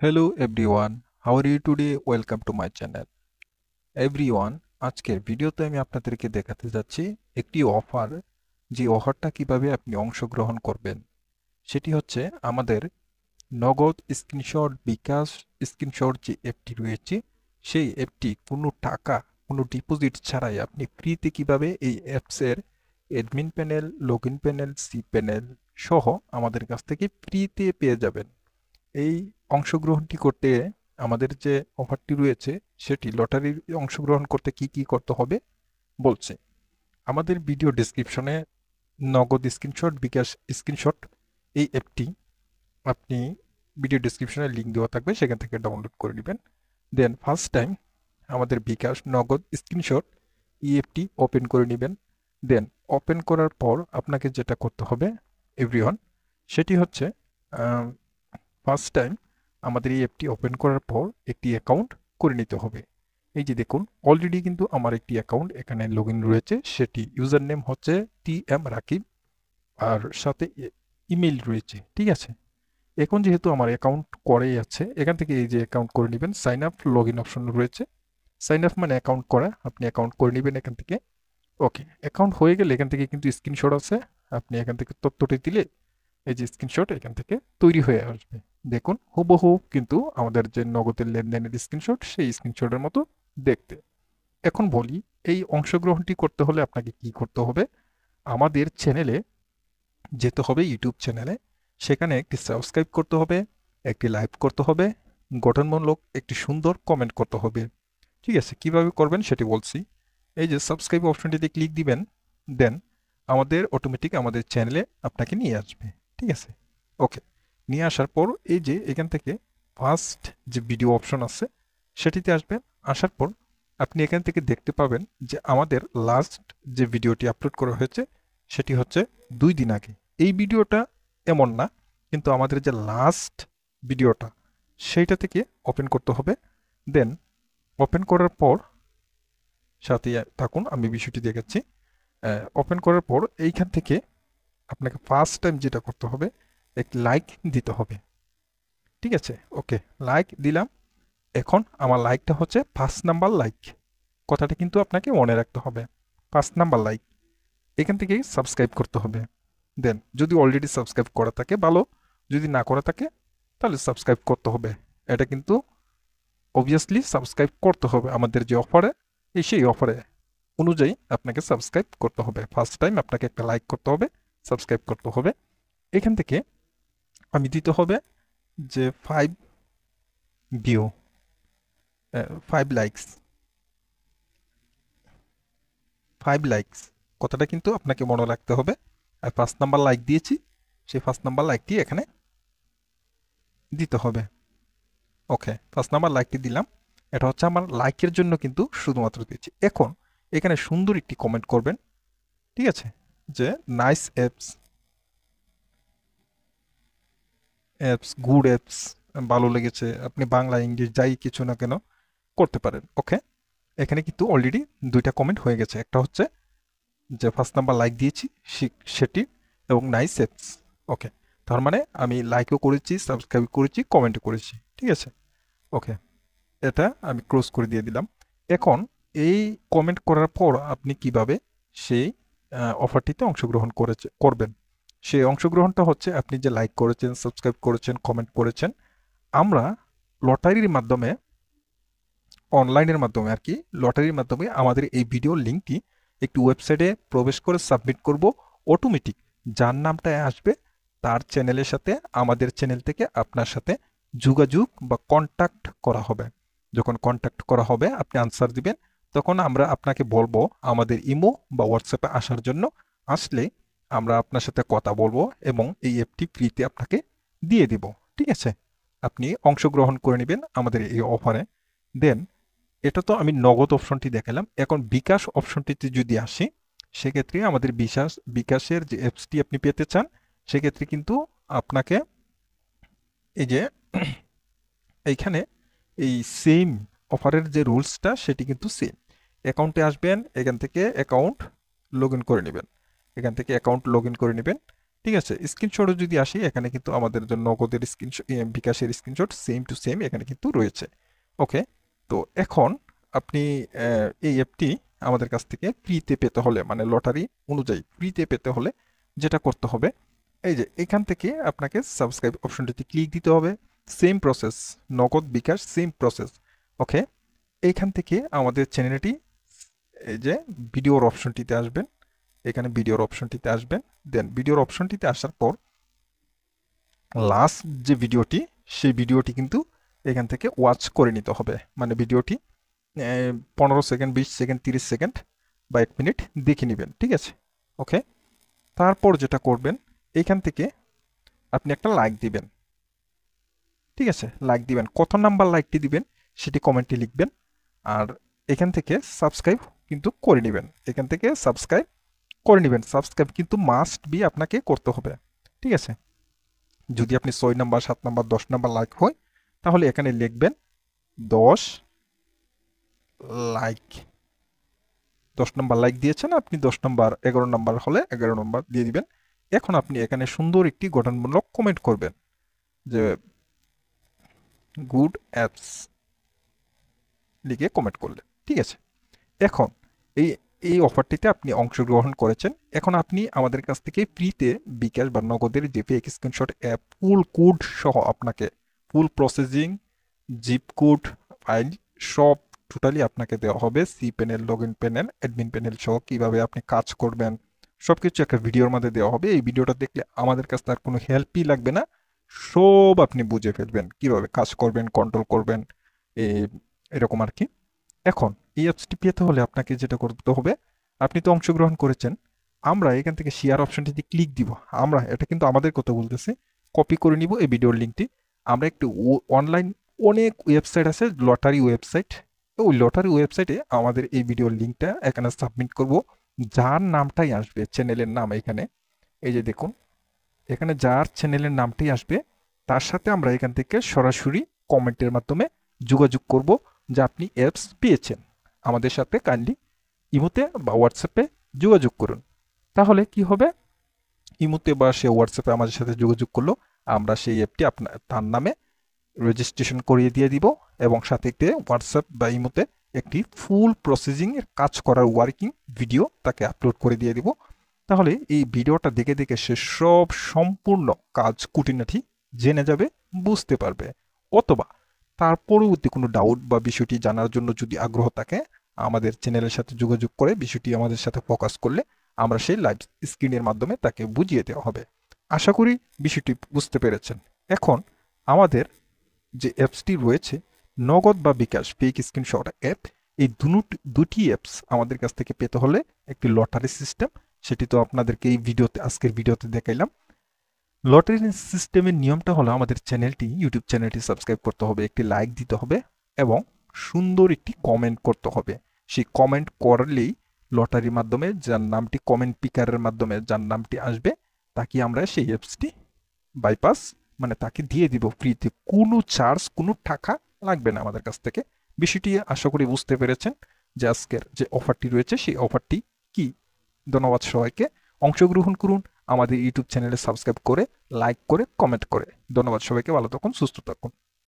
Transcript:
Hello everyone, how are you today? Welcome to my channel. Everyone, আজকের ভিডিওতে আমি আপনাদেরকে দেখাতে যাচ্ছি একটি অফার, যে অফারটা কিভাবে আপনি অংশগ্রহণ করবেন। সেটি হচ্ছে আমাদের নগদ স্ক্রিনশট বিকাশ স্ক্রিনশট যে অ্যাপটি রয়েছে, সেই অ্যাপটি কোনো টাকা, কোনো ডিপোজিট ছাড়াই আপনি ফ্রিতে কিভাবে এই অ্যাপসের admin panel, login panel, C panel সহ আমাদের কাছ থেকে ফ্রিতে পেয়ে যাবেন। এই অংশগ্রহণটি করতে আমাদের যে অফারটি রয়েছে, সেটি লটারির অংশগ্রহণ করতে কি কি করতে হবে বলছে। আমাদের ভিডিও ডেসক্রিপশনে নগদ স্ক্রিনশট বিকাশ স্ক্রিনশট এই অ্যাপটি আপনি ভিডিও ডেসক্রিপশনে লিঙ্ক দেওয়া থাকবে, সেখান থেকে ডাউনলোড করে নেবেন। দেন ফার্স্ট টাইম আমাদের বিকাশ নগদ স্ক্রিনশট এই অ্যাপটি ওপেন করে নেবেন। দেন ওপেন করার পর আপনাকে যেটা করতে হবে এভরিওয়ান, সেটি হচ্ছে ফার্স্ট টাইম আমাদের এই অ্যাপটি ওপেন করার পর একটি অ্যাকাউন্ট করে নিতে হবে। এই যে দেখুন, অলরেডি কিন্তু আমার একটি অ্যাকাউন্ট এখানে লগ ইন রয়েছে, সেটি ইউজার নেম হচ্ছে TM রাকিব, আর সাথে ইমেইল রয়েছে। ঠিক আছে, এখন যেহেতু আমার অ্যাকাউন্ট করেই আছে, এখান থেকে এই যে অ্যাকাউন্ট করে নেবেন, sign up log in option রয়েছে। সাইন আপ মানে অ্যাকাউন্ট করা, আপনি অ্যাকাউন্ট করে নেবেন এখান থেকে। ওকে, অ্যাকাউন্ট হয়ে গেলে এখান থেকে কিন্তু স্ক্রিনশট আছে, আপনি এখান থেকে তথ্যটি দিলে এই যে স্ক্রিনশট এখান থেকে তৈরি হয়ে আসবে। দেখুন, হুবহু কিন্তু আমাদের যে নগদের লেনদেনের স্ক্রিনশট, সেই স্ক্রিনশটের মতো দেখতে। এখন বলি, এই অংশগ্রহণটি করতে হলে আপনাকে কি করতে হবে। আমাদের চ্যানেলে যেতে হবে, ইউটিউব চ্যানেলে। সেখানে একটি সাবস্ক্রাইব করতে হবে, একটি লাইক করতে হবে, গঠনমূলক একটি সুন্দর কমেন্ট করতে হবে। ঠিক আছে, কিভাবে করবেন সেটি বলছি। এই যে সাবস্ক্রাইব অপশনটিতে ক্লিক দিবেন, দেন আমাদের অটোমেটিক আমাদের চ্যানেলে আপনাকে নিয়ে আসবে। ঠিক আছে, ওকে। নিয়ে আসার পর এই যে এখান থেকে ফার্স্ট যে ভিডিও অপশন আছে, সেটিতে আসবেন। আসার পর আপনি এখান থেকে দেখতে পাবেন যে আমাদের লাস্ট যে ভিডিওটি আপলোড করা হয়েছে, সেটি হচ্ছে 2 দিন আগে। এই ভিডিওটা এমন না, কিন্তু আমাদের যে লাস্ট ভিডিওটা, সেইটা থেকে ওপেন করতে হবে। দেন ওপেন করার পর সাথে থাকুন, আমি বিষয়টি দেখাচ্ছি। ওপেন করার পর এইখান থেকে আপনাকে ফার্স্ট টাইম যেটা করতে হবে, একটি লাইক দিতে হবে। ঠিক আছে, ওকে, লাইক দিলাম। এখন আমার লাইকটা হচ্ছে 5 নাম্বার লাইক, কথাটা কিন্তু আপনাকে মনে রাখতে হবে। 5 নাম্বার লাইক। এখান থেকেই সাবস্ক্রাইব করতে হবে। দেন যদি অলরেডি সাবস্ক্রাইব করা থাকে ভালো, যদি না করা থাকে তাহলে সাবস্ক্রাইব করতে হবে। এটা কিন্তু অবভিয়াসলি সাবস্ক্রাইব করতে হবে, আমাদের যে অফারে, সেই অফারে অনুযায়ী আপনাকে সাবস্ক্রাইব করতে হবে। ফার্স্ট টাইম আপনাকে একটা লাইক করতে হবে, সাবস্ক্রাইব করতে হবে। এখান থেকে আমি দিতে হবে যে 5 ভিউ, 5 লাইকস, 5 লাইকস, কথাটা কিন্তু আপনাকে মনে রাখতে হবে। আর 5 নাম্বার লাইক দিয়েছি, সেই 5 নাম্বার লাইকটি এখানে দিতে হবে। ওকে, 5 নাম্বার লাইকটি দিলাম। এটা হচ্ছে আমার লাইকের জন্য কিন্তু শুধুমাত্র দিয়েছি। এখন এখানে সুন্দর একটি কমেন্ট করবেন। ঠিক আছে, যে nice apps, apps good apps, ভালো লেগেছে, আপনি বাংলা ইংলিশ যাই কিছু না কেন করতে পারেন। ওকে, এখানে কিন্তু অলরেডি 2টা কমেন্ট হয়ে গেছে। একটা হচ্ছে যে 5 নাম্বার লাইক দিয়েছি সেটি, এবং নাইস অ্যাপস। ওকে, তার মানে আমি লাইকও করেছি, সাবস্ক্রাইব করেছি, কমেন্টও করেছি। ঠিক আছে, ওকে, এটা আমি ক্লোজ করে দিয়ে দিলাম। এখন এই কমেন্ট করার পর আপনি কিভাবে সেই অফারটিতে অংশগ্রহণ করবেন, সেই অংশগ্রহণটা হচ্ছে আপনি যে লাইক করেছেন, সাবস্ক্রাইব করেছেন, কমেন্ট করেছেন, আমরা লটারির মাধ্যমে, অনলাইনের মাধ্যমে আর কি, লটারির মাধ্যমে আমাদের এই ভিডিও লিঙ্কটি একটি ওয়েবসাইটে প্রবেশ করে সাবমিট করব। অটোমেটিক যার নামটা আসবে, তার চ্যানেলের সাথে আমাদের চ্যানেল থেকে আপনার সাথে যোগাযোগ বা কন্ট্যাক্ট করা হবে। যখন কন্ট্যাক্ট করা হবে, আপনি আনসার দিবেন, তখন আমরা আপনাকে বলবো আমাদের ইমো বা হোয়াটসঅ্যাপে আসার জন্য। আসলে আমরা আপনার সাথে কথা বলবো এবং এই অ্যাপটি ফ্রিতে আপনাকে দিয়ে দিব। ঠিক আছে, আপনি অংশগ্রহণ করে নেবেন আমাদের এই অফারে। দেন এটা তো আমি নগদ অপশনটি দেখালাম। এখন বিকাশ অপশনটিতে যদি আসি, সেক্ষেত্রে আমাদের বিকাশের যে অ্যাপসটি আপনি পেতে চান, সেক্ষেত্রে কিন্তু আপনাকে এই যে এইখানে এই সেম অফারের যে রুলসটা, সেটি কিন্তু সেম। অ্যাকাউন্টে আসবেন, এখান থেকে অ্যাকাউন্ট লগ ইন করে নেবেন, এখান থেকে অ্যাকাউন্ট লগ ইন করে নেবেন। ঠিক আছে, স্ক্রিনশটও যদি আসি এখানে কিন্তু আমাদের জন্য নগদের স্ক্রিনশট, বিকাশের স্ক্রিনশট সেম টু সেম এখানে কিন্তু রয়েছে। ওকে, তো এখন আপনি এই অ্যাপটি আমাদের কাছ থেকে ফ্রিতে পেতে হলে, মানে লটারি অনুযায়ী ফ্রিতে পেতে হলে যেটা করতে হবে, এই যে এখান থেকে আপনাকে সাবস্ক্রাইব অপশনটিতে ক্লিক দিতে হবে। সেম প্রসেস, নগদ বিকাশ সেম প্রসেস। ওকে, এইখান থেকে আমাদের চ্যানেলটি, এই যে ভিডিওর অপশনটিতে আসবেন, এখানে ভিডিওর অপশনটিতে আসবেন। দেন ভিডিওর অপশনটিতে আসার পর লাস্ট যে ভিডিওটি, সেই ভিডিওটি কিন্তু এখান থেকে ওয়াচ করে নিতে হবে। মানে ভিডিওটি 15 সেকেন্ড, 20 সেকেন্ড, 30 সেকেন্ড বা 1 মিনিট দেখে নেবেন। ঠিক আছে, ওকে। তারপর যেটা করবেন, এখান থেকে আপনি একটা লাইক দিবেন। ঠিক আছে, লাইক দিবেন, কত নাম্বার লাইকটি দিবেন সেটি কমেন্টে লিখবেন। আর এখান থেকে সাবস্ক্রাইব কিন্তু করে নেবেন, এখান থেকে সাবস্ক্রাইব করে নেবেন। সাবস্ক্রাইব কিন্তু মাস্ট বি আপনাকে করতে হবে। ঠিক আছে, যদি আপনি 6 নাম্বার, 7 নাম্বার, 10 নাম্বার লাইক হয়, তাহলে এখানে লিখবেন 10 লাইক। 10 নাম্বার লাইক দিয়েছেন আপনি, 10 নাম্বার, 11 নাম্বার হলে 11 নাম্বার দিয়ে দিবেন। এখন আপনি এখানে সুন্দর একটি গঠনমূলক কমেন্ট করবেন যে গুড অ্যাপস লিখে কমেন্ট করলেন। ঠিক আছে, এখন এই এই অফারটিতে আপনি অংশগ্রহণ করেছেন। এখন আপনি আমাদের কাছ থেকে ফ্রিতে বিকাশ বা নগদের যে fake screenshot app full code সহ আপনাকে full processing, zip code, file সব টোটালি আপনাকে দেওয়া হবে। C panel, log in panel, admin panel সহ কীভাবে আপনি কাজ করবেন সব কিছু একটা ভিডিওর মধ্যে দেওয়া হবে। এই ভিডিওটা দেখলে আমাদের কাছে আর কোনো হেল্পই লাগবে না, সব আপনি বুঝে ফেলবেন কীভাবে কাজ করবেন, কন্ট্রোল করবেন, এরকম আর কি। এখন এই অ্যাপসটি পেতে হলে আপনাকে যেটা করতে হবে, আপনি তো অংশগ্রহণ করেছেন, আমরা এখান থেকে শেয়ার অপশনটিতে ক্লিক দিব। আমরা এটা কিন্তু আমাদের কথা বলতেছি, কপি করে নিব এই ভিডিওর লিঙ্কটি। আমরা একটু অনলাইন অনেক ওয়েবসাইট আছে, লটারি ওয়েবসাইট, ওই লটারি ওয়েবসাইটে আমাদের এই ভিডিওর লিঙ্কটা এখানে সাবমিট করব। যার নামটাই আসবে, চ্যানেলের নাম এখানে, এই যে দেখুন এখানে যার চ্যানেলের নামটাই আসবে, তার সাথে আমরা এখান থেকে সরাসরি কমেন্টের মাধ্যমে যোগাযোগ করব যে আপনি অ্যাপস পেয়েছেন। আমাদের সাথে কাইন্ডলি ইমোতে বা হোয়াটসঅ্যাপে যোগাযোগ করুন। তাহলে কি হবে, ইমোতে বা সে হোয়াটসঅ্যাপে আমাদের সাথে যোগাযোগ করলো, আমরা সেই অ্যাপটি তার নামে রেজিস্ট্রেশন করিয়ে দিয়ে দিব এবং সাথে একটি হোয়াটসঅ্যাপ বা ইমোতে একটি ফুল প্রসেসিংয়ের কাজ করার ওয়ার্কিং ভিডিও তাকে আপলোড করে দিয়ে দিব। তাহলে এই ভিডিওটা দেখে দেখে সে সব সম্পূর্ণ কাজ খুঁটিনাটি জেনে যাবে, বুঝতে পারবে। অথবা তার পরবর্তী কোনো ডাউট বা বিষয়টি জানার জন্য যদি আগ্রহ থাকে, আমাদের চ্যানেলের সাথে যোগাযোগ করে বিষয়টি আমাদের সাথে ফোকাস করলে আমরা সেই লাইভ স্ক্রিনের মাধ্যমে তাকে বুঝিয়ে দেওয়া হবে। আশা করি বিষয়টি বুঝতে পেরেছেন। এখন আমাদের যে অ্যাপসটি রয়েছে, নগদ বা বিকাশ ফেক স্ক্রিনশট অ্যাপ, এই দুটি অ্যাপস আমাদের কাছ থেকে পেতে হলে একটি লটারি সিস্টেম, সেটি তো আপনাদেরকে এই ভিডিওতে, আজকের ভিডিওতে দেখাইলাম। লটারি সিস্টেমের নিয়মটা হলো আমাদের চ্যানেলটি, ইউটিউব চ্যানেলটি সাবস্ক্রাইব করতে হবে, একটি লাইক দিতে হবে এবং সুন্দর একটি কমেন্ট করতে হবে। সেই কমেন্ট করলেই লটারির মাধ্যমে যার নামটি, কমেন্ট পিকারের মাধ্যমে যার নামটি আসবে, তাকে আমরা সেই অ্যাপসটি বাইপাস, মানে তাকে দিয়ে দিব ফ্রিতে, কোনো চার্জ, কোনো টাকা লাগবে না আমাদের কাছ থেকে। বিষয়টি আশা করি বুঝতে পেরেছেন যে আজকের যে অফারটি রয়েছে সেই অফারটি কি। ধন্যবাদ সবাইকে, অংশগ্রহণ করুন, আমাদের ইউটিউব চ্যানেলে সাবস্ক্রাইব করে, লাইক করে, কমেন্ট করে। ধন্যবাদ সবাইকে, ভালো থাকুন, সুস্থ থাকুন।